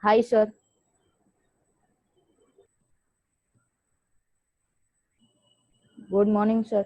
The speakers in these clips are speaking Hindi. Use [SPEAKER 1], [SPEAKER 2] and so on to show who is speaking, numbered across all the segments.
[SPEAKER 1] Hi, sir. Good morning, sir.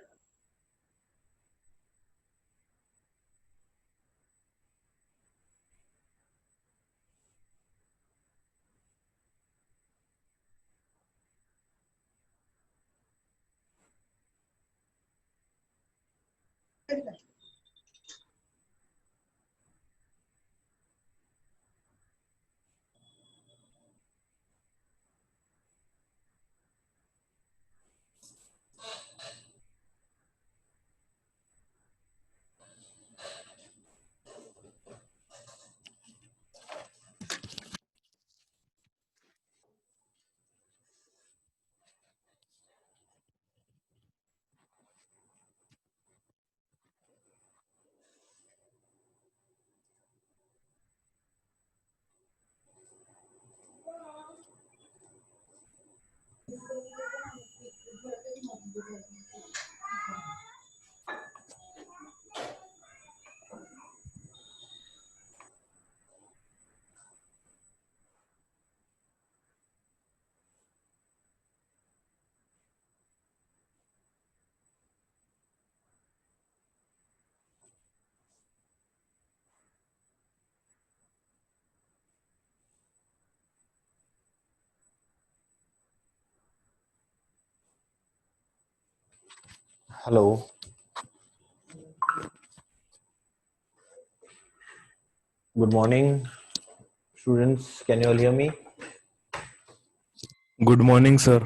[SPEAKER 2] Hello. Good morning, students. Can you all hear me?
[SPEAKER 3] Good morning, sir.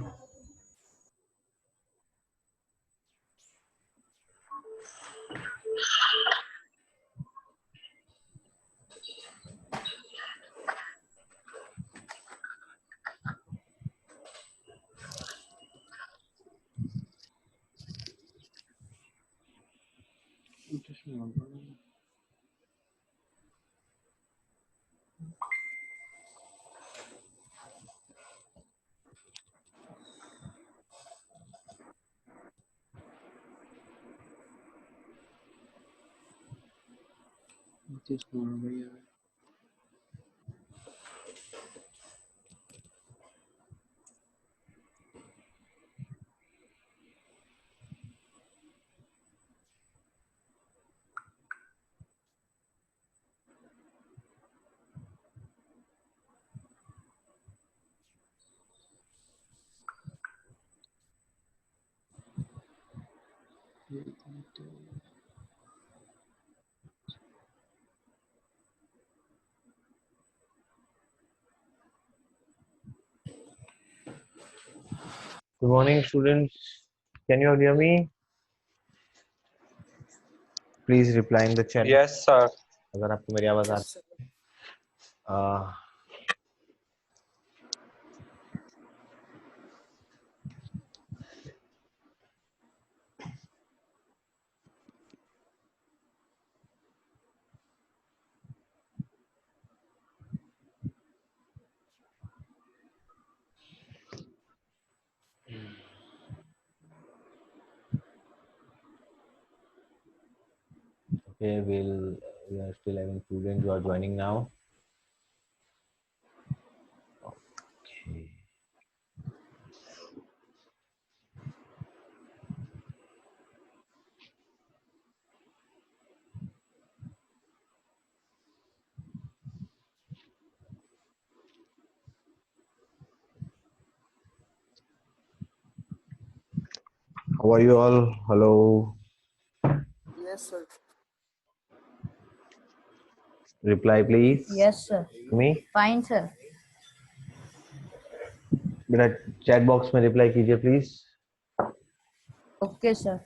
[SPEAKER 2] Good morning, students. Can you all hear me? Please reply in the chat.
[SPEAKER 4] Yes, sir.
[SPEAKER 2] अगर आपको मेरी आवाज आ रही है। Okay, we are still having students who are joining now. Okay. How are you all? Hello.
[SPEAKER 5] Yes, sir.
[SPEAKER 2] Reply, please.
[SPEAKER 1] Yes, sir.
[SPEAKER 2] Me.
[SPEAKER 1] Fine, sir.
[SPEAKER 2] बेटा चैट बॉक्स में रिप्लाई कीजिए please.
[SPEAKER 1] Okay, sir.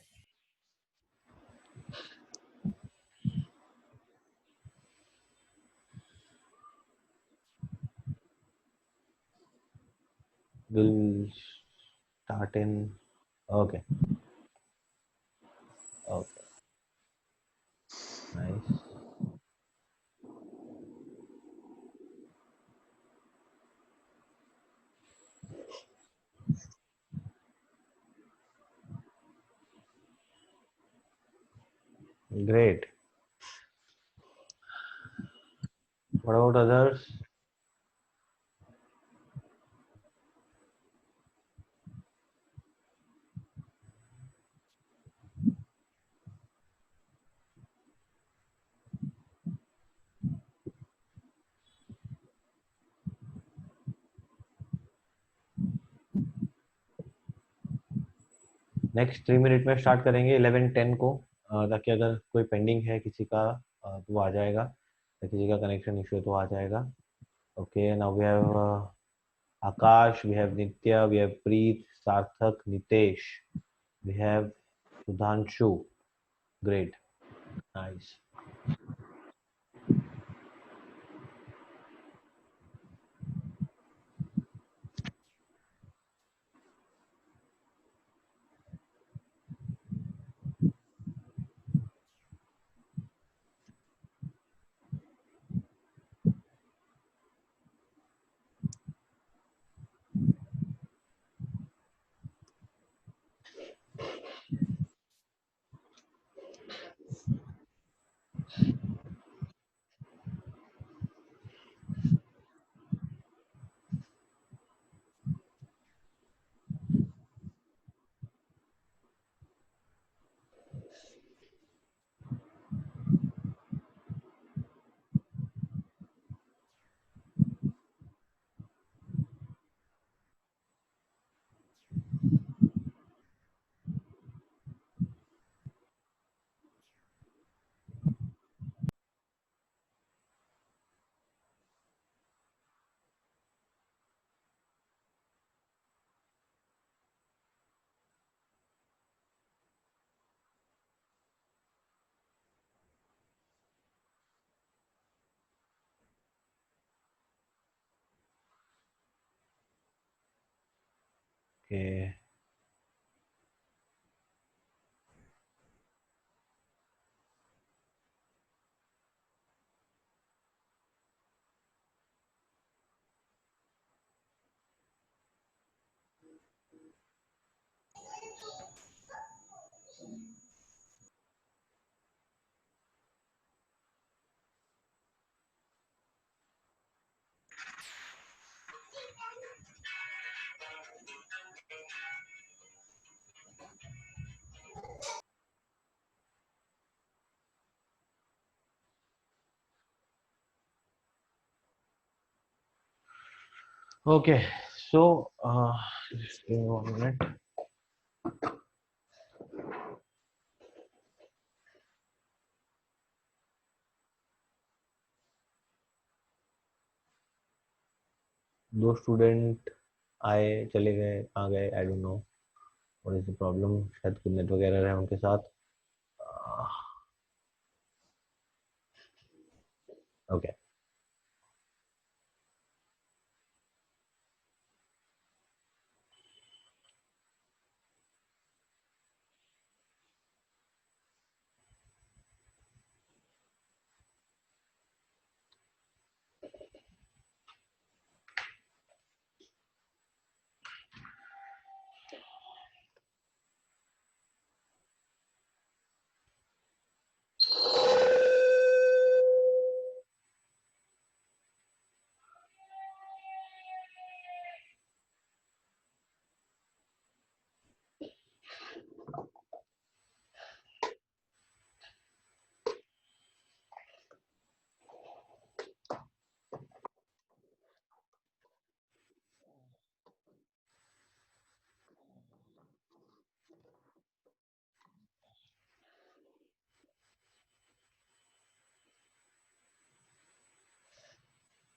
[SPEAKER 2] We'll start in. Okay. Okay. Nice. Great. What about others? Next 3 minute में स्टार्ट करेंगे 11:10 को, ताकि अगर कोई पेंडिंग है किसी का तो वो आ जाएगा, या किसी का कनेक्शन इशू है तो आ जाएगा. Okay, now we have Akash, we have Nitya, we have Preet, Sarthak, Nitesh, we have Sudhanshu. Great, nice. Okay. Okay, so just give me 1 minute. दो स्टूडेंट आए चले गए, कहाँ गए, I don't know what is the problem. शायद कुछ नेटवर्क एरर है उनके साथ. Okay.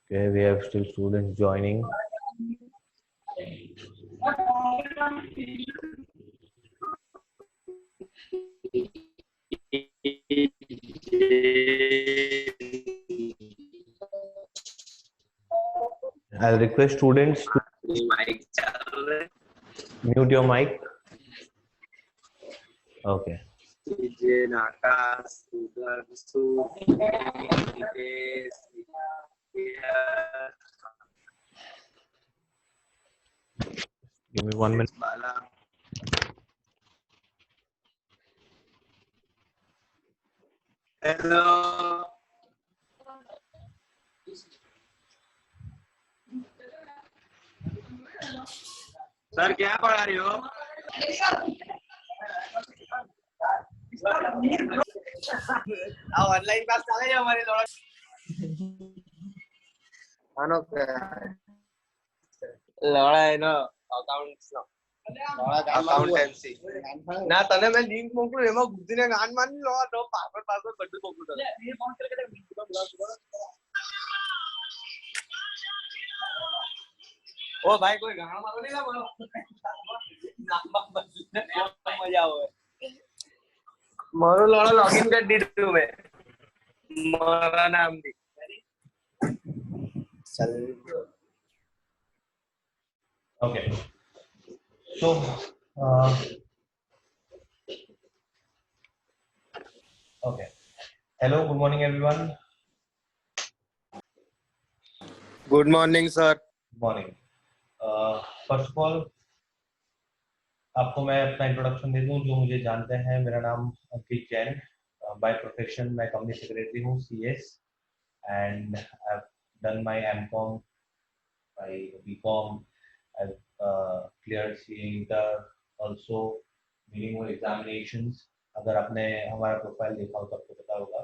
[SPEAKER 2] Okay, we have still students joining. I'll request students to mute your mic. Okay. Give me 1 minute.
[SPEAKER 5] Hello. Sir क्या पढ़ा रही हो? ऑनलाइन क्लास चाले हमारी थोड़ा मानो क्या लड़ा है ना अकाउंट्स ना अकाउंटेंसी ना तने मैं लिंक मोकलू एमा गुद्दीने गान मानी लो तो पासवर्ड બધું મોકલું તને એ ફોન करके ओ भाई कोई गाना मारो नहीं ना बोलो नाम बस मजा आवे मारो लोड़ा लॉगिन कर दीधું मैं मारा नाम दी चल
[SPEAKER 2] Okay. So, uh, okay. Hello, good morning, everyone.
[SPEAKER 5] Good morning sir
[SPEAKER 2] Good morning. First of all, आपको मैं अपना इंट्रोडक्शन दे दूं जो मुझे जानते हैं. मेरा नाम अंकित जैन. बाय प्रोफेशन मैं कंपनी सेक्रेटरी हूँ CS and I've done my MCom, my BCom. I've cleared CA Inter, also minimum examinations. अगर आपने हमारा प्रोफाइल देखा हो तो आपको पता होगा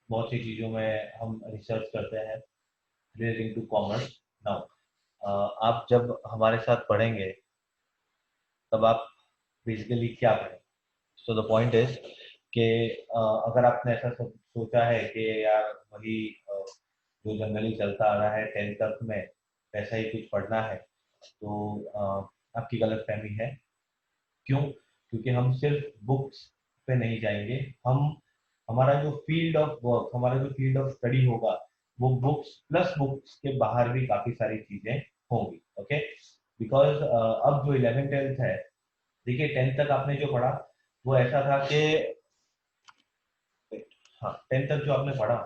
[SPEAKER 2] बहुत सी चीज़ों में हम रिसर्च करते हैं रिलेटिंग टू कॉमर्स. नाउ आप जब हमारे साथ पढ़ेंगे तब आप बेसिकली क्या पढ़ें. सो द पॉइंट इज कि अगर आपने ऐसा सोचा है कि यार वही जो जनरली चलता आ रहा है 10th तक में वैसा ही कुछ पढ़ना है तो आपकी गलतफहमी है. क्यों? क्योंकि हम सिर्फ बुक्स पे नहीं जाएंगे. हमारा जो फील्ड ऑफ वर्क, हमारा जो फील्ड ऑफ स्टडी होगा वो बुक्स प्लस बुक्स के बाहर भी काफी सारी चीजें होंगी. ओके, बिकॉज अब जो 11th 12th है, देखिए 10th तक आपने जो पढ़ा वो ऐसा था कि हाँ 10th तक जो आपने पढ़ा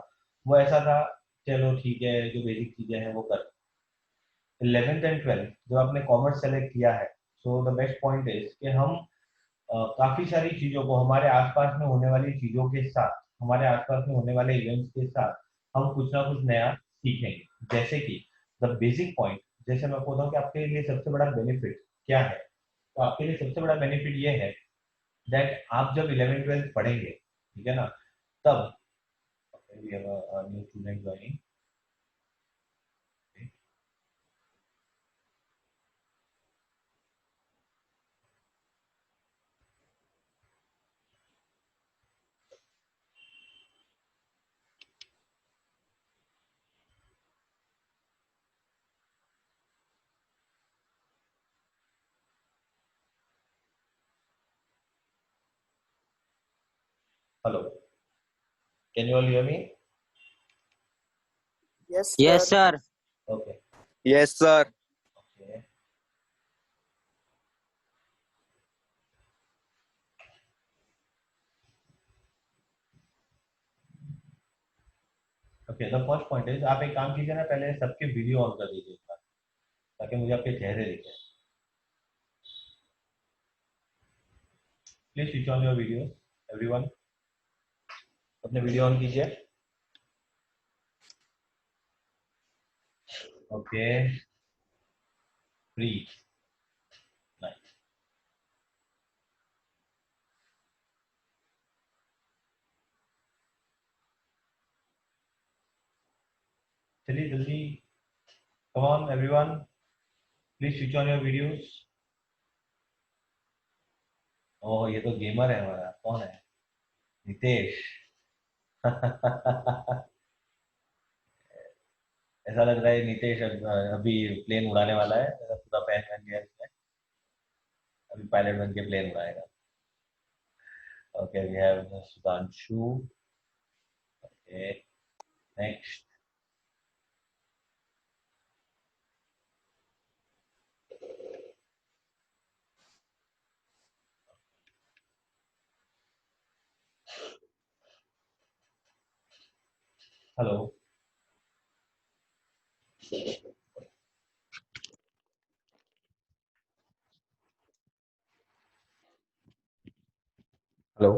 [SPEAKER 2] वो ऐसा था चलो ठीक है जो बेसिक चीजें हैं वो कर. 11th and 12th जब आपने कॉमर्स सेलेक्ट किया है so the best point is कि हम काफी सारी चीजों को हमारे आसपास में होने वाली चीजों के साथ, हमारे आसपास में होने वाले इवेंट्स के साथ हम कुछ ना कुछ नया सीखेंगे. जैसे कि द बेसिक पॉइंट, जैसे मैं बोलता हूँ कि आपके लिए सबसे बड़ा बेनिफिट क्या है, तो आपके लिए सबसे बड़ा बेनिफिट ये है दैट आप जब 11th 12th पढ़ेंगे, ठीक है ना, तब we have a new student joining. Hello, can you all hear me?
[SPEAKER 3] Yes, sir.
[SPEAKER 2] Okay.
[SPEAKER 5] Yes sir
[SPEAKER 2] Okay. Okay, the first point is आप एक काम कीजिए ना, पहले सबके वीडियो ऑन कर दीजिए एक बार ताकि मुझे आपके चेहरे दिखे. Please switch on your video everyone. अपने वीडियो ऑन कीजिए. Okay, please. नाइस. चलिए जल्दी, come on everyone, please switch on your videos. Oh ये तो गेमर है हमारा. कौन है? नितेश. ऐसा लग रहा है नितेश अभी प्लेन उड़ाने वाला है. पूरा पैन बन गया इसमें. अभी पायलट बन के प्लेन उड़ाएगा. Okay, we have Sudhanshu. Okay, next. Hello. Hello.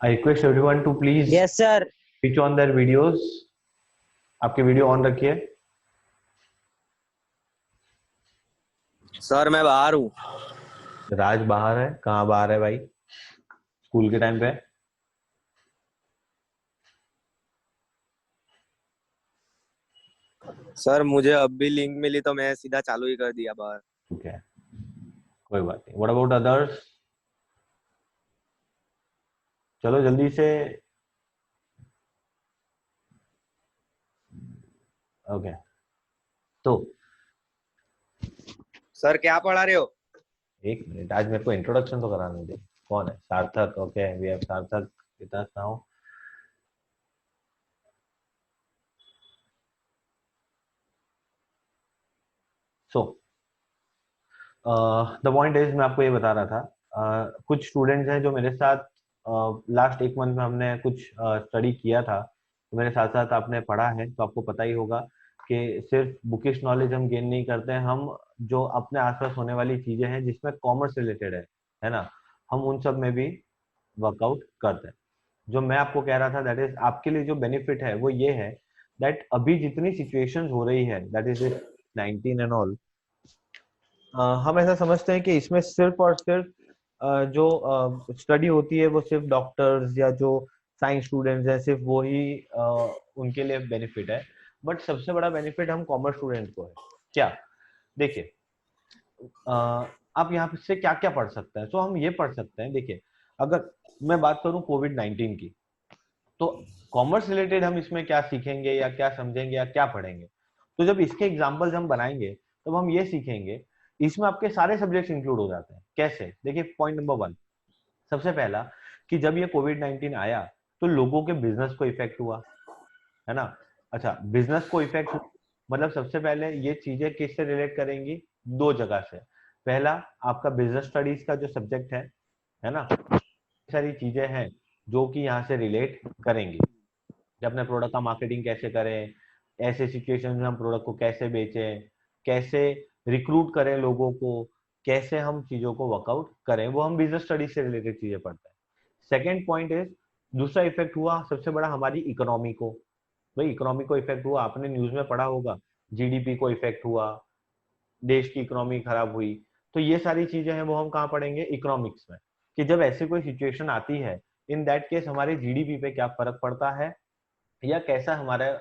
[SPEAKER 2] I request everyone to please
[SPEAKER 3] Yes, sir.
[SPEAKER 2] Switch on their videos. आपके वीडियो ऑन रखिए.
[SPEAKER 5] सर मैं बाहर हूँ
[SPEAKER 2] राज बाहर है. कहाँ बाहर है भाई? स्कूल के टाइम पे.
[SPEAKER 5] सर मुझे अभी लिंक मिली तो मैं सीधा चालू ही कर दिया बाहर।
[SPEAKER 2] ठीक है, कोई बात नहीं। What about others? चलो जल्दी से। ओके, तो
[SPEAKER 5] सर क्या पढ़ा रहे हो?
[SPEAKER 2] एक मिनट, आज मेरे को इंट्रोडक्शन तो कराने दे। कौन है? सार्थक। ओके, वी हैव सार्थक with us now. So the point is, मैं आपको ये बता रहा था, कुछ स्टूडेंट्स हैं जो मेरे साथ लास्ट एक मंथ में हमने कुछ स्टडी किया था, तो मेरे साथ साथ आपने पढ़ा है, तो आपको पता ही होगा कि सिर्फ बुकिश नॉलेज हम गेन नहीं करते हैं, हम जो अपने आसपास होने वाली चीजें हैं जिसमें कॉमर्स रिलेटेड है ना, हम उन सब में भी वर्कआउट करते हैं। जो मैं आपको कह रहा था, दैट इज आपके लिए जो बेनिफिट है वो ये है, दैट अभी जितनी सिचुएशंस हो रही है, दैट इज 19 एंड ऑल, हम ऐसा समझते हैं कि इसमें सिर्फ और सिर्फ जो स्टडी होती है वो सिर्फ डॉक्टर्स या जो साइंस स्टूडेंट्स हैं सिर्फ वो ही उनके लिए बेनिफिट है। बट सबसे बड़ा बेनिफिट हम कॉमर्स स्टूडेंट को है। क्या? देखिए, आप यहाँ से क्या क्या पढ़ सकते हैं। तो हम ये पढ़ सकते हैं, देखिए, अगर मैं बात करूं कोविड-19 की, तो कॉमर्स रिलेटेड हम इसमें क्या सीखेंगे या क्या समझेंगे या क्या पढ़ेंगे? तो जब इसके एग्जाम्पल्स हम बनाएंगे तब हम ये सीखेंगे, इसमें आपके सारे सब्जेक्ट्स इंक्लूड हो जाते हैं। कैसे? देखिए, पॉइंट नंबर 1, सबसे पहला, कि जब ये कोविड-19 आया तो लोगों के बिजनेस को इफेक्ट हुआ, है ना? अच्छा, बिजनेस को इफेक्ट मतलब सबसे पहले ये चीजें किससे रिलेट करेंगी? दो जगह से। पहला, आपका बिजनेस स्टडीज का जो सब्जेक्ट है ना, सारी चीजें हैं जो कि यहाँ से रिलेट करेंगी कि अपने प्रोडक्ट का मार्केटिंग कैसे करें, ऐसे सिचुएशन में हम प्रोडक्ट को कैसे बेचें, कैसे रिक्रूट करें लोगों को, कैसे हम चीजों को वर्कआउट करें, वो हम बिजनेस स्टडीज से रिलेटेड चीजें पढ़ते हैं। सेकेंड पॉइंट इज, दूसरा इफेक्ट हुआ सबसे बड़ा हमारी इकोनॉमी को। भाई, इकोनॉमी को इफेक्ट हुआ, आपने न्यूज में पढ़ा होगा, जीडीपी को इफेक्ट हुआ, देश की इकोनॉमी खराब हुई। तो ये सारी चीजें हैं वो हम कहाँ पढ़ेंगे? इकोनॉमिक्स में, कि जब ऐसी कोई सिचुएशन आती है, इन दैट केस हमारे जीडीपी पे क्या फर्क पड़ता है या कैसा हमारे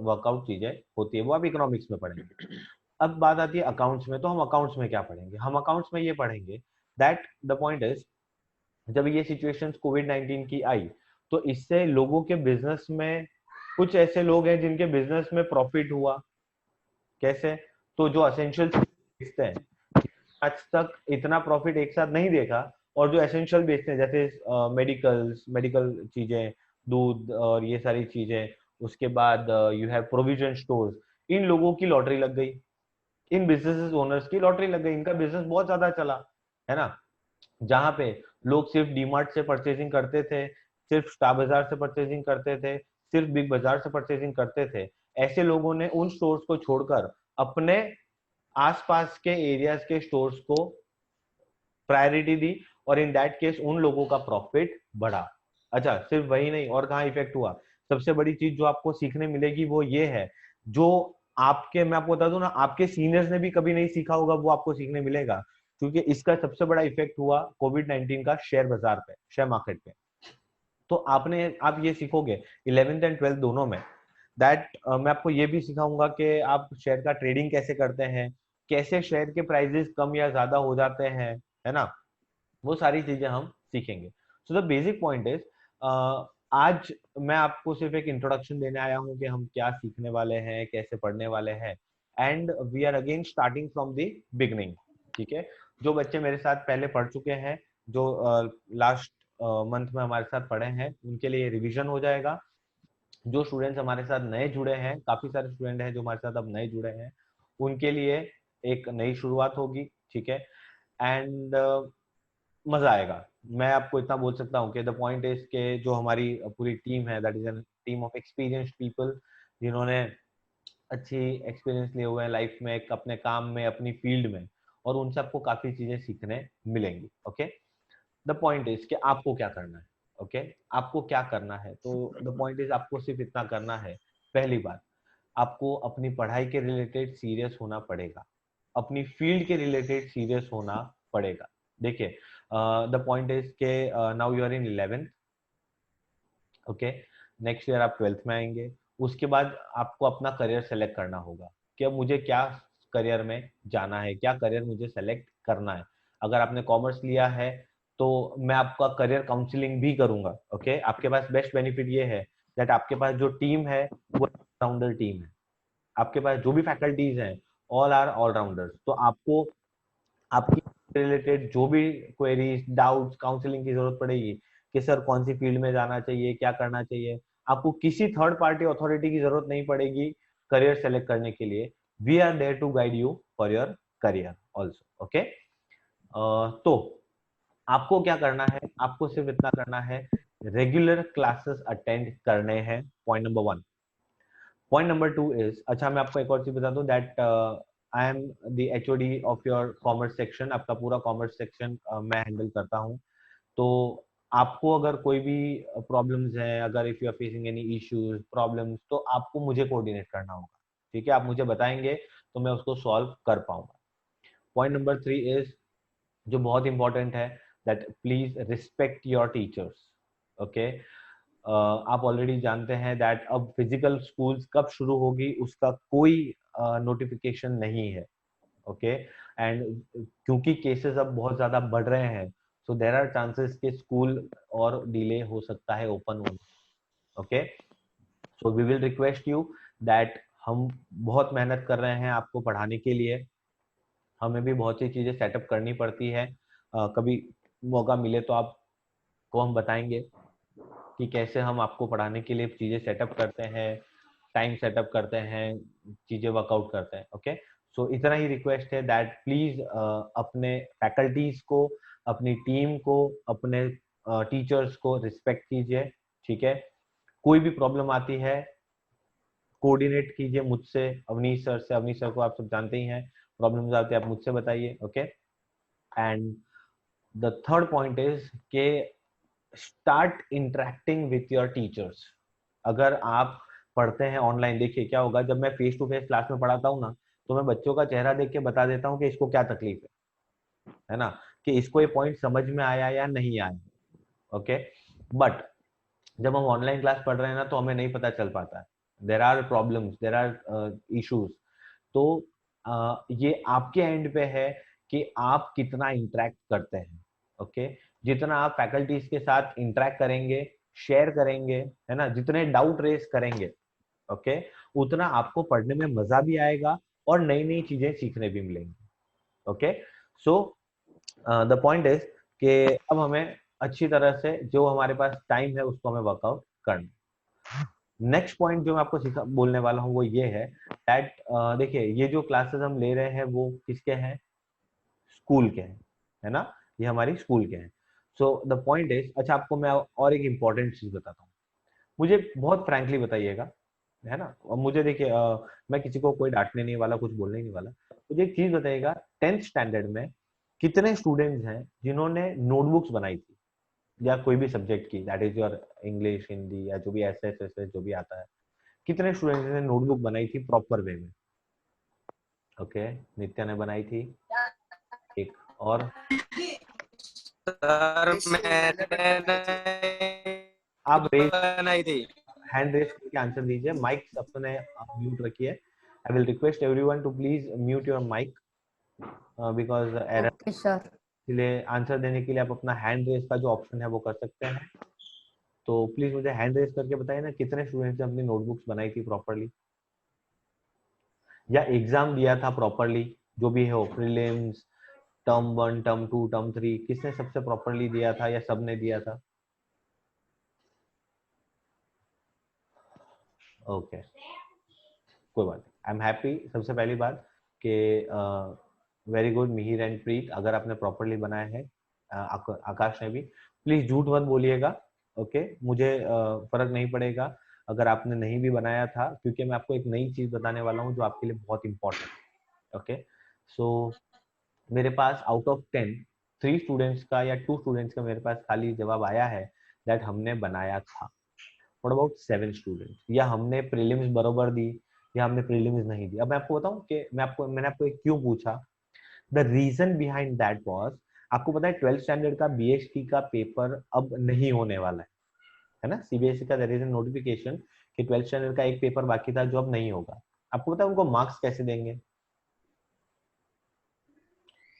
[SPEAKER 2] वर्कआउट चीजें होती है, वो आप इकोनॉमिक्स में पढ़ेंगे। अब बात आती है अकाउंट्स में, तो हम अकाउंट्स में क्या पढ़ेंगे? हम अकाउंट्स में ये पढ़ेंगे दैट द पॉइंट इज, जब ये सिचुएशन कोविड-19 की आई, तो इससे लोगों के बिजनेस में, कुछ ऐसे लोग हैं जिनके बिजनेस में प्रॉफिट हुआ। कैसे? तो जो असेंशियल बेचते हैं, आज तक इतना प्रॉफिट एक साथ नहीं देखा, और जो एसेंशियल बेचते हैं जैसे मेडिकल चीजें, दूध और ये सारी चीजें, उसके बाद यू हैव प्रोविजन स्टोर्स, इन लोगों की लॉटरी लग गई, इन बिजनेस ओनर्स की लॉटरी लग गई, इनका बिजनेस बहुत ज्यादा चला, है ना? जहां पे लोग सिर्फ डीमार्ट से परचेजिंग करते थे, सिर्फ स्टार बाजार से परचेजिंग करते थे, सिर्फ बिग बाजार से परचेजिंग करते थे, ऐसे लोगों ने उन स्टोर्स को छोड़कर अपने आसपास के एरियाज के स्टोर्स को प्रायोरिटी दी, और इन दैट केस उन लोगों का प्रॉफिट बढ़ा। अच्छा, सिर्फ वही नहीं, और कहाँ इफेक्ट हुआ? सबसे बड़ी चीज जो आपको सीखने मिलेगी वो ये है, जो आपके, मैं आपको बता दूं ना, आपके सीनियर्स ने भी कभी नहीं सीखा होगा, वो आपको सीखने मिलेगा, क्योंकि इसका सबसे बड़ा इफेक्ट हुआ कोविड-19 का शेयर बाजार पे, शेयर मार्केट पे। तो आप ये सीखोगे 11th एंड 12th दोनों में, दैट मैं आपको ये भी सिखाऊंगा कि आप शेयर का ट्रेडिंग कैसे करते हैं, कैसे शेयर के प्राइसेस कम या ज्यादा हो जाते हैं, है ना? वो सारी चीजें हम सीखेंगे। So the basic point is, आज मैं आपको सिर्फ एक इंट्रोडक्शन देने आया हूँ कि हम क्या सीखने वाले हैं, कैसे पढ़ने वाले हैं, and we are again starting from the beginning. ठीक है? जो बच्चे मेरे साथ पहले पढ़ चुके हैं, जो लास्ट मंथ में हमारे साथ पढ़े हैं, उनके लिए रिवीजन हो जाएगा। जो स्टूडेंट्स हमारे साथ नए जुड़े हैं, काफी सारे स्टूडेंट हैं जो हमारे साथ अब नए जुड़े हैं, उनके लिए एक नई शुरुआत होगी। ठीक है? एंड मजा आएगा। मैं आपको इतना बोल सकता हूँ कि द पॉइंट इज के जो हमारी पूरी टीम है, that is an team of experienced people, जिन्होंने अच्छी एक्सपीरियंस लिए हुए हैं लाइफ में, एक अपने काम में, अपनी फील्ड में, और उनसे आपको काफी चीजें सीखने मिलेंगी। ओके? द पॉइंट इज कि आपको क्या करना है। ओके? आपको क्या करना है? तो द पॉइंट इज, आपको सिर्फ इतना करना है। पहली बात, आपको अपनी पढ़ाई के रिलेटेड सीरियस होना पड़ेगा, अपनी फील्ड के रिलेटेड सीरियस होना पड़ेगा। देखिए, द पॉइंट इज के now you are in 11th, okay, next year आप 12th में आएंगे, उसके बाद आपको अपना करियर सेलेक्ट करना होगा। कि अब मुझे क्या करियर में जाना है, क्या करियर मुझे सेलेक्ट करना है। अगर आपने कॉमर्स लिया है तो मैं आपका करियर काउंसलिंग भी करूंगा। ओके, आपके पास बेस्ट बेनिफिट ये है दैट आपके पास जो टीम है वो ऑलराउंडर टीम है। आपके पास जो भी फैकल्टीज हैं ऑल आर ऑलराउंडर्स। तो आपको आपकी रिलेटेड जो भी क्वेरीज, डाउट्स, काउंसलिंग की जरूरत पड़ेगी कि सर कौन सी फील्ड में जाना चाहिए, क्या करना चाहिए, आपको किसी थर्ड पार्टी अथॉरिटी की जरूरत नहीं पड़ेगी करियर सेलेक्ट करने के लिए। We are there to guide you for your career also. Okay, तो आपको क्या करना है, आपको सिर्फ इतना करना है, रेगुलर क्लासेस अटेंड करने हैं, point number 1। Point number 2 is, अच्छा मैं आपको एक और चीज बता दूं that I am the HOD of your commerce section. आपका पूरा कॉमर्स सेक्शन मैं हैंडल करता हूं। तो आपको अगर कोई भी प्रॉब्लम्स हैं, अगर if you are facing any issues, problems, तो आपको मुझे कोऑर्डिनेट करना होगा। ठीक है, आप मुझे बताएंगे तो मैं उसको सॉल्व कर पाऊंगा। पॉइंट नंबर 3 इज, जो बहुत इंपॉर्टेंट है, that please respect your teachers. Okay, आप ऑलरेडी जानते हैं दैट अब फिजिकल स्कूल्स कब शुरू होगी उसका कोई नोटिफिकेशन नहीं है। ओके, एंड क्योंकि केसेस अब बहुत ज्यादा बढ़ रहे हैं, सो देयर आर चांसेस कि स्कूल और डिले हो सकता है ओपन होने। Okay, so we will request you that, हम बहुत मेहनत कर रहे हैं आपको पढ़ाने के लिए, हमें भी बहुत सी चीजें सेटअप करनी पड़ती है। कभी मौका मिले तो आपको हम बताएंगे कि कैसे हम आपको पढ़ाने के लिए चीजें सेटअप करते हैं, टाइम सेटअप करते हैं, चीजें वर्कआउट करते हैं। ओके, सो इतना ही रिक्वेस्ट है दैट प्लीज अपने फैकल्टीज को, अपनी टीम को, अपने टीचर्स को रिस्पेक्ट कीजिए। ठीक है, कोई भी प्रॉब्लम आती है कोऑर्डिनेट कीजिए मुझसे, अवनीश सर से। अवनीश सर को आप सब जानते ही हैं, प्रॉब्लम्स आती है आप मुझसे बताइए। Okay, and the third point is के start interacting with your teachers. अगर आप पढ़ते हैं ऑनलाइन, देखिए क्या होगा, जब मैं फेस टू फेस क्लास में पढ़ाता हूँ ना, तो मैं बच्चों का चेहरा देख के बता देता हूँ कि इसको क्या तकलीफ है ना, कि इसको ये पॉइंट समझ में आया या नहीं आया। ओके, बट जब हम ऑनलाइन क्लास पढ़ रहे हैं ना, तो हमें नहीं पता चल पाता है, there are problems, there are issues. तो ये आपके एंड पे है कि आप कितना इंटरेक्ट करते हैं। ओके, जितना आप फैकल्टीज के साथ इंटरेक्ट करेंगे, शेयर करेंगे, है ना, जितने डाउट रेस करेंगे, ओके, उतना आपको पढ़ने में मजा भी आएगा और नई नई चीजें सीखने भी मिलेंगी। Okay, so the point is कि अब हमें अच्छी तरह से जो हमारे पास टाइम है उसको हमें वर्कआउट करना। नेक्स्ट पॉइंट जो मैं आपको बोलने वाला हूँ वो ये है दैट, देखिए ये जो क्लासेस हम ले रहे हैं वो किसके हैं, स्कूल के हैं, है ना, ये हमारी स्कूल के हैं। सो द पॉइंट इज, अच्छा आपको मैं और एक इंपॉर्टेंट चीज बताता हूँ, मुझे बहुत फ्रैंकली बताइएगा, है ना, और मुझे देखिए मैं किसी को कोई डांटने नहीं वाला, कुछ बोलने नहीं वाला। मुझे एक चीज बताइएगा, 10th स्टैंडर्ड में कितने स्टूडेंट्स हैं जिन्होंने नोटबुक्स बनाई थी, या कोई भी सब्जेक्ट की, that is your English, Hindi, या जो भी एसएस जो भी आता है, कितने स्टूडेंट्स ने नोटबुक बनाई थी प्रॉपर वे में? ओके, नित्या ने बनाई थी, एक और,
[SPEAKER 5] सर मैंने
[SPEAKER 2] आप रेज
[SPEAKER 5] बनाई थी।
[SPEAKER 2] हैंड रेज करके आंसर दीजिए, माइक अपने म्यूट रखिए। I will request everyone to please mute your mic because error.
[SPEAKER 1] Okay sir.
[SPEAKER 2] इसलिए आंसर देने के लिए आप अपना हैंड रेज का जो ऑप्शन है वो कर सकते हैं। तो प्लीज मुझे हैंड रेज करके बताइए ना, कितने स्टूडेंट्स ने अपनी नोटबुक्स बनाई थी प्रॉपरली, या एग्जाम दिया था प्रॉपरली, जो भी हो, प्रीलिम्स, टर्म 1, टर्म 2, टर्म 3, किसने सबसे प्रॉपरली दिया था या सबने दिया था? ओके, कोई बात नहीं, आई एम हैप्पी। सबसे पहली बात कि वेरी गुड मिहिर एंड प्रीत, अगर आपने प्रॉपरली बनाया है, आकाश ने भी, प्लीज झूठ मत बोलिएगा। ओके, मुझे फर्क नहीं पड़ेगा अगर आपने नहीं भी बनाया था, क्योंकि मैं आपको एक नई चीज बताने वाला हूँ जो आपके लिए बहुत इंपॉर्टेंट है। ओके, सो मेरे पास आउट ऑफ 10 3 स्टूडेंट्स का या 2 स्टूडेंट्स का मेरे पास खाली जवाब आया है दैट हमने बनाया था। व्हाट अबाउट 7 स्टूडेंट्स, या हमने प्रीलिम्स बरोबर दी या हमने प्रीलिम्स नहीं दी? अब मैं आपको बताऊं कि मैंने आपको क्यों पूछा। The reason behind that was, आपको पता है 12th स्टैंडर्ड का बीएसटी का पेपर अब नहीं होने वाला है ना, सीबीएसई का देयर इज अ नोटिफिकेशन कि 12th स्टैंडर्ड का एक पेपर बाकी था जो अब नहीं होगा। आपको पता है उनको मार्क्स कैसे देंगे?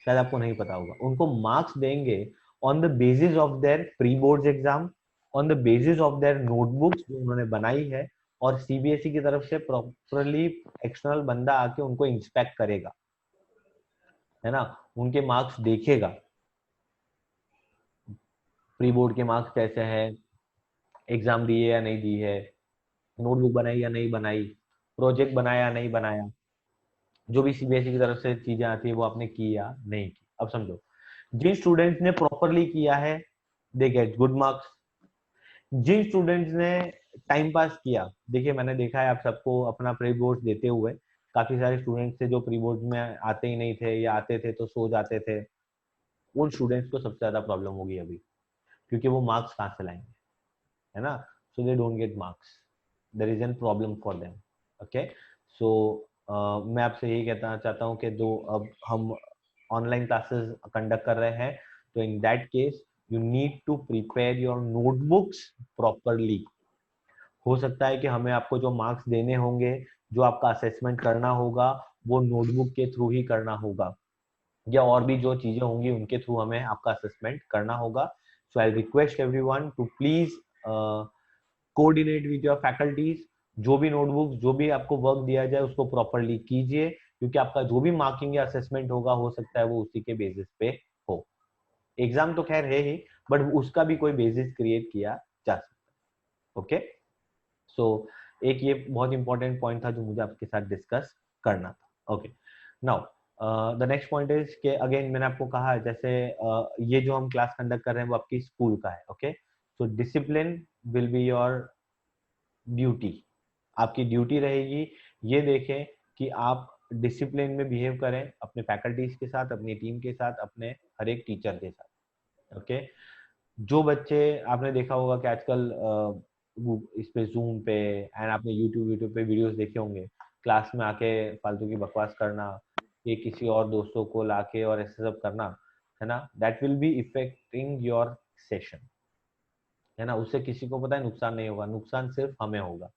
[SPEAKER 2] शायद आपको नहीं पता होगा। उनको मार्क्स देंगे on the basis of their pre boards exam, on the basis of their notebooks जो उन्होंने बनाई है, और सीबीएसई की तरफ से प्रॉपरली एक्सटर्नल बंदा आके उनको इंस्पेक्ट करेगा, है ना, उनके मार्क्स देखेगा, प्री बोर्ड के मार्क्स कैसे हैं, एग्जाम दिए या नहीं दी है, नोटबुक बनाई या नहीं बनाई, प्रोजेक्ट बनाया या नहीं बनाया, जो भी सीबीएसई की तरफ से चीजें आती है वो आपने की या नहीं की। अब समझो, जिन स्टूडेंट्स ने प्रॉपरली किया है दे गेट गुड मार्क्स, जिन स्टूडेंट्स ने टाइम पास किया, देखिए मैंने देखा है आप सबको अपना प्री बोर्ड देते हुए, काफी सारे स्टूडेंट्स थे जो प्री बोर्ड में आते ही नहीं थे, या आते थे तो सो जाते थे, उन स्टूडेंट्स को सबसे ज्यादा प्रॉब्लम होगी अभी, क्योंकि वो मार्क्स कहाँ से लाएंगे, है ना, so they don't get marks, there is an problem for them. Okay, so मैं आपसे यही कहना चाहता हूँ कि जो अब हम ऑनलाइन क्लासेस कंडक्ट कर रहे हैं, तो in that case you need to prepare your notebooks properly. हो सकता है कि हमें आपको जो मार्क्स देने होंगे, जो आपका असेसमेंट करना होगा, वो नोटबुक के थ्रू ही करना होगा, या और भी जो चीजें होंगी उनके थ्रू हमें आपका असेसमेंट करना होगा। So I request everyone to please coordinate with your faculties, जो भी नोटबुक, जो भी आपको वर्क दिया जाए उसको प्रॉपरली कीजिए, क्योंकि आपका जो भी मार्किंग या असेसमेंट होगा हो सकता है वो उसी के बेसिस पे हो। एग्जाम तो खैर है ही, बट उसका भी कोई बेसिस क्रिएट किया जा सकता है। ओके, सो एक ये बहुत इंपॉर्टेंट पॉइंट था जो मुझे आपके साथ डिस्कस करना था। Okay, now the next point is के अगेन मैंने आपको कहा जैसे ये जो हम क्लास कंडक्ट कर रहे हैं वो आपकी स्कूल का है। Okay, so discipline will be your duty, आपकी ड्यूटी रहेगी ये देखें कि आप डिसिप्लिन में बिहेव करें अपने फैकल्टीज के साथ, अपनी टीम के साथ, अपने हर एक टीचर के साथ। ओके, जो बच्चे आपने देखा होगा कि आजकल इस पे जूम पे एंड आपने यूट्यूब पे वीडियोस देखे होंगे, क्लास में आके फालतू की बकवास करना, ये किसी और दोस्तों को लाके और ऐसे सब करना, है ना, that will be affecting your session, है ना, उससे किसी को पता है नुकसान नहीं होगा, नुकसान सिर्फ हमें होगा।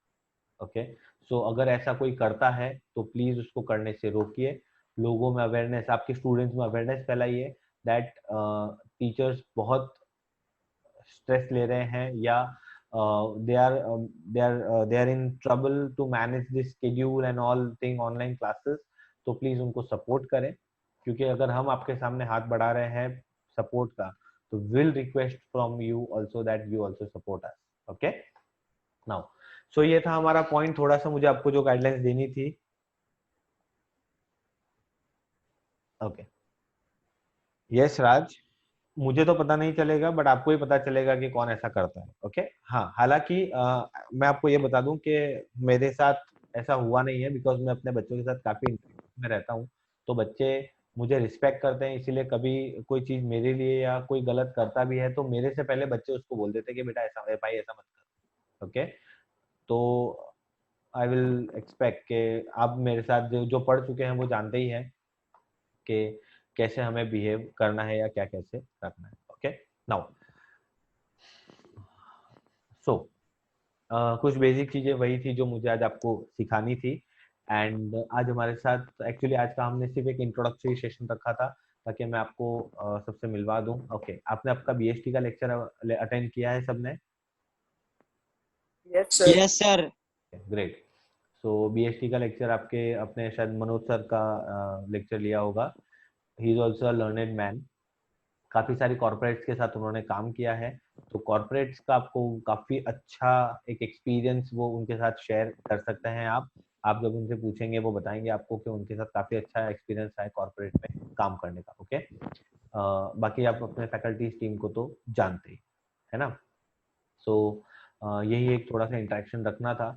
[SPEAKER 2] ओके, सो अगर ऐसा कोई करता है तो प्लीज उसको करने से रोकिए, लोगों में अवेयरनेस, आपके स्टूडेंट्स में अवेयरनेस फैलाइए दैट टीचर्स बहुत स्ट्रेस ले रहे हैं, या they are in trouble to manage this schedule and all thing online classes, तो प्लीज उनको सपोर्ट करें, क्योंकि अगर हम आपके सामने हाथ बढ़ा रहे हैं सपोर्ट का, तो will request from you also that you also support us. Okay, now so ये था हमारा पॉइंट, थोड़ा सा मुझे आपको जो गाइडलाइंस देनी थी। ओके, यस राज, मुझे तो पता नहीं चलेगा बट आपको ही पता चलेगा कि कौन ऐसा करता है। ओके, हाँ, हालांकि मैं आपको ये बता दूं कि मेरे साथ ऐसा हुआ नहीं है, बिकॉज मैं अपने बच्चों के साथ काफी इंटरेक्शन में रहता हूँ, तो बच्चे मुझे रिस्पेक्ट करते हैं, इसीलिए कभी कोई चीज मेरे लिए या कोई गलत करता भी है तो मेरे से पहले बच्चे उसको बोल देते कि बेटा ऐसा है भाई, ऐसा मत कर। ओके, तो आई विल एक्सपेक्ट कि आप मेरे साथ जो पढ़ चुके हैं वो जानते ही हैं कि कैसे हमें बिहेव करना है या क्या कैसे रखना है। ओके, नाउ सो कुछ बेसिक चीजें वही थी जो मुझे आज आपको सिखानी थी, एंड आज हमारे साथ एक्चुअली आज का हमने सिर्फ एक इंट्रोडक्टरी सेशन रखा था ताकि मैं आपको सबसे मिलवा दूं। ओके, आपने आपका बीएसटी का लेक्चर अटेंड किया है सबने?
[SPEAKER 5] Yes sir.
[SPEAKER 2] ग्रेट, सो बीएसटी का लेक्चर आपके अपने शायद मनोज सर का लेक्चर लिया होगा। He is also a learned man, काफी सारी कॉर्पोरेट्स के साथ उन्होंने काम किया है, तो कॉर्पोरेट्स का आपको काफी अच्छा एक एक्सपीरियंस वो उनके साथ शेयर कर सकते हैं आप जब उनसे पूछेंगे वो बताएंगे आपको कि उनके साथ काफी अच्छा एक्सपीरियंस है कॉर्पोरेट में काम करने का। ओके, बाकी आप अपने फैकल्टीज टीम को तो जानते ही है ना, सो यही एक थोड़ा सा इंटरेक्शन रखना था।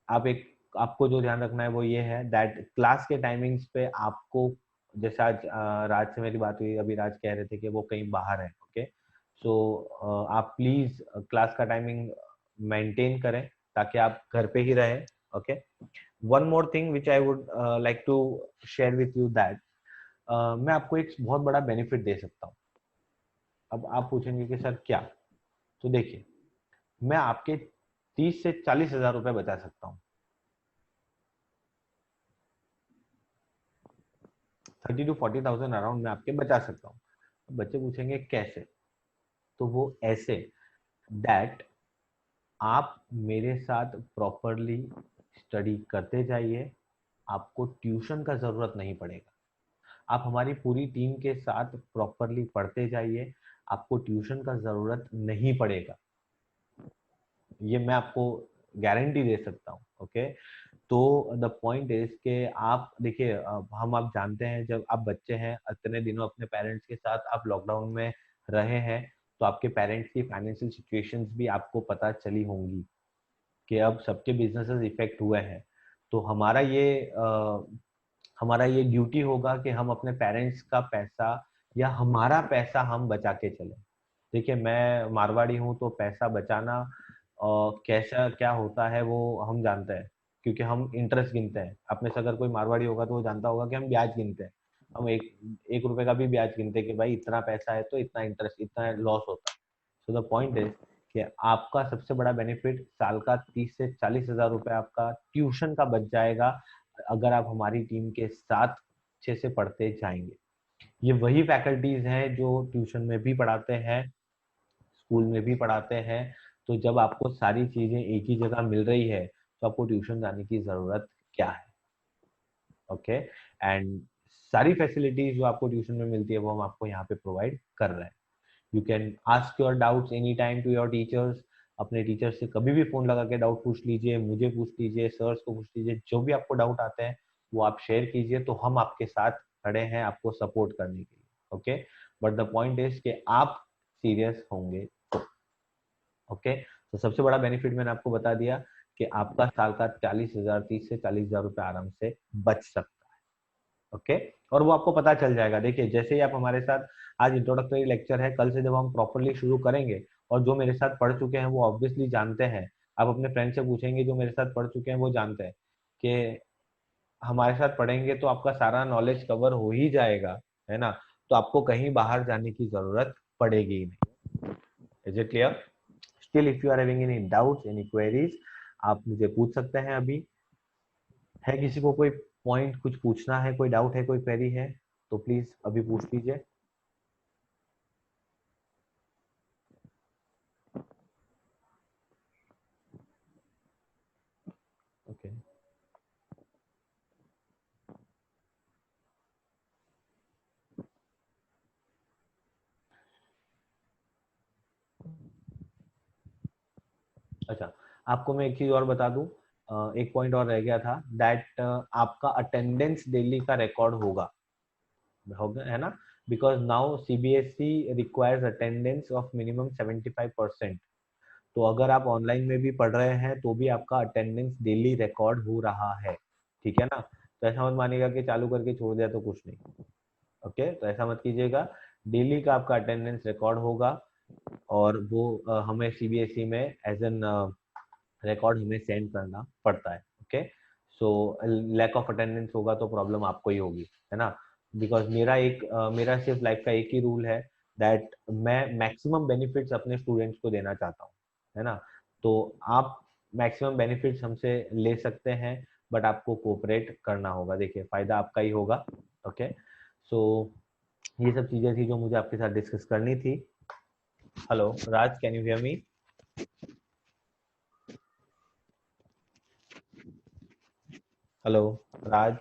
[SPEAKER 2] आपको जो ध्यान रखना है वो ये है दैट क्लास के टाइमिंग्स पे आपको, जैसे आज राज से मेरी बात हुई, अभी राज कह रहे थे कि वो कहीं बाहर है। ओके, सो आप प्लीज क्लास का टाइमिंग मेंटेन करें ताकि आप घर पे ही रहें। Okay, one more thing which I would like to share with you that मैं आपको एक बहुत बड़ा बेनिफिट दे सकता हूँ। अब आप पूछेंगे कि सर क्या, तो देखिए, मैं आपके 30 से 40 हजार रुपए बचा सकता हूँ। 30,000 to 40,000 अराउंड मैं आपके बचा सकता हूँ। बच्चे पूछेंगे कैसे, तो वो ऐसे दैट आप मेरे साथ प्रॉपरली स्टडी करते जाइए, आपको ट्यूशन का जरूरत नहीं पड़ेगा। आप हमारी पूरी टीम के साथ प्रॉपरली पढ़ते जाइए, आपको ट्यूशन का जरूरत नहीं पड़ेगा, ये मैं आपको गारंटी दे सकता हूँ। ओके, तो द पॉइंट इज कि आप देखिए, हम आप जानते हैं जब आप बच्चे हैं, इतने दिनों अपने पेरेंट्स के साथ आप लॉकडाउन में रहे हैं, तो आपके पेरेंट्स की फाइनेंशियल सिचुएशंस भी आपको पता चली होंगी कि अब सबके बिजनेसेस इफेक्ट हुए हैं। तो हमारा ये ड्यूटी होगा कि हम अपने पेरेंट्स का पैसा या हमारा पैसा हम बचा के चलें। देखिए, मैं मारवाड़ी हूँ, तो पैसा बचाना कैसा क्या होता है वो हम जानते हैं, क्योंकि हम इंटरेस्ट गिनते हैं। अपने से अगर कोई मारवाड़ी होगा तो वो जानता होगा कि हम ब्याज गिनते हैं। हम एक रुपए का भी ब्याज गिनते हैं कि भाई इतना पैसा है तो इतना इंटरेस्ट, इतना लॉस होता है। सो द पॉइंट इज कि आपका सबसे बड़ा बेनिफिट साल का 30 से 40 हजार रुपए आपका ट्यूशन का बच जाएगा, अगर आप हमारी टीम के साथ अच्छे से पढ़ते जाएंगे। ये वही फैकल्टीज हैं जो ट्यूशन में भी पढ़ाते हैं, स्कूल में भी पढ़ाते हैं। तो जब आपको सारी चीजें एक ही जगह मिल रही है, तो आपको ट्यूशन जाने की जरूरत क्या है। ओके, एंड सारी फैसिलिटीज जो आपको ट्यूशन में मिलती है वो हम आपको यहाँ पे प्रोवाइड कर रहे हैं। You can ask your doubts any time to your teachers. अपने टीचर से कभी भी फोन लगा के डाउट पूछ लीजिए, मुझे पूछ लीजिए, सर्स को पूछ लीजिए, जो भी आपको डाउट आते हैं वो आप शेयर कीजिए, तो हम आपके साथ खड़े हैं आपको सपोर्ट करने के लिए। Okay, but the point is कि आप सीरियस होंगे। ओके, तो सबसे बड़ा बेनिफिट मैंने आपको बता दिया कि आपका साल का 40,000, 30 से 40 हजार रुपए आराम से बच सकता है। ओके, और वो आपको पता चल जाएगा। देखिए, जैसे ही आप हमारे साथ, आज इंट्रोडक्टरी लेक्चर है, कल से जब हम प्रॉपरली शुरू करेंगे, और जो मेरे साथ पढ़ चुके हैं वो ऑब्वियसली जानते हैं, आप अपने फ्रेंड से पूछेंगे जो मेरे साथ पढ़ चुके हैं वो जानते हैं कि हमारे साथ पढ़ेंगे तो आपका सारा नॉलेज कवर हो ही जाएगा, है ना। तो आपको कहीं बाहर जाने की जरूरत पड़ेगी ही नहीं। Is it clear? Still if you are having any doubts, any queries, आप मुझे पूछ सकते हैं। अभी है किसी को कोई पॉइंट कुछ पूछना है, कोई डाउट है, कोई क्वेरी है, तो प्लीज अभी पूछ लीजिए। ओके, अच्छा, आपको मैं एक चीज और बता दूं, एक पॉइंट और रह गया था, दैट आपका अटेंडेंस डेली का रिकॉर्ड होगा है ना, because now CBSE requires attendance of minimum 75%। तो अगर आप ऑनलाइन में भी पढ़ रहे हैं तो भी आपका अटेंडेंस डेली रिकॉर्ड हो रहा है, ठीक है ना। तो ऐसा मत मानिएगा कि चालू करके छोड़ दिया तो कुछ नहीं। ओके, तो ऐसा मत कीजिएगा, डेली का आपका अटेंडेंस रिकॉर्ड होगा, और वो हमें सीबीएसई में एज एन रिकॉर्ड हमें सेंड करना पड़ता है। Okay, so lack of attendance होगा तो प्रॉब्लम आपको ही होगी, है ना। बिकॉज मेरा सिर्फ लाइफ का एक ही रूल है, दैट मैं मैक्सिमम बेनिफिट्स अपने स्टूडेंट्स को देना चाहता हूँ, है ना। तो आप मैक्सिमम बेनिफिट्स हमसे ले सकते हैं, बट आपको कोऑपरेट करना होगा। देखिए, फायदा आपका ही होगा। ओके, सो ये सब चीजें थी जो मुझे आपके साथ डिस्कस करनी थी। Hello Raj, can you hear me? Hello Raj.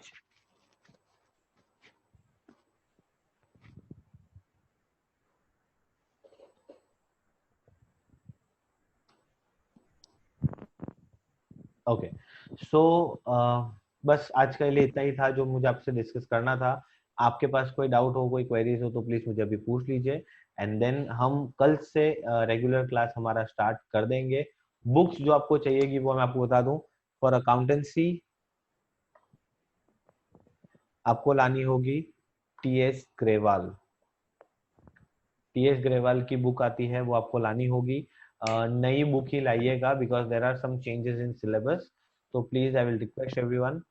[SPEAKER 2] Okay, so बस आज के लिए इतना ही था जो मुझे आपसे डिस्कस करना था। आपके पास कोई डाउट हो, कोई क्वेरीज हो, तो प्लीज मुझे अभी पूछ लीजिए, एंड देन हम कल से रेगुलर क्लास हमारा स्टार्ट कर देंगे। बुक्स जो आपको चाहिएगी वो मैं आपको बता दूं, फॉर अकाउंटेंसी आपको लानी होगी टीएस ग्रेवाल। टीएस ग्रेवाल की बुक आती है, वो आपको लानी होगी। नई बुक ही लाइएगा, because there are some changes in syllabus. तो please I will request everyone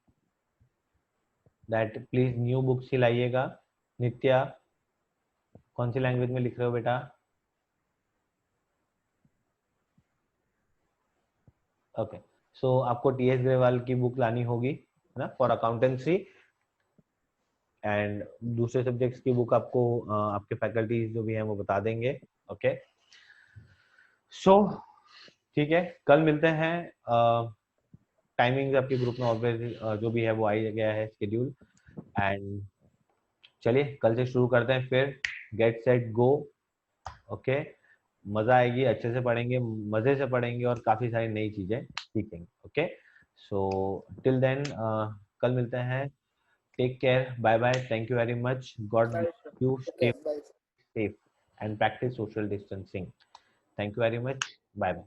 [SPEAKER 2] that please new books ही लाइएगा। नित्या, कौन सी लैंग्वेज में लिख रहे हो बेटा? ओके, सो आपको टीएस ग्रेवाल की बुक लानी होगी ना, फॉर अकाउंटेंसी। एंड दूसरे सब्जेक्ट्स की बुक आपको आपके फैकल्टीज जो भी हैं वो बता देंगे। ओके सो ठीक है, कल मिलते हैं। टाइमिंग्स आपके ग्रुप में ऑलवेज जो भी है वो आई गया है शेड्यूल। एंड चलिए कल से शुरू करते हैं फिर। Get set go. ओके मजा आएगी, अच्छे से पढ़ेंगे, मजे से पढ़ेंगे और काफी सारी नई चीजें सीखेंगे। ओके सो टिल देन कल मिलते हैं। Take care, bye bye, thank you very much, God bless you, stay safe and practice social distancing. Thank you very much, bye bye.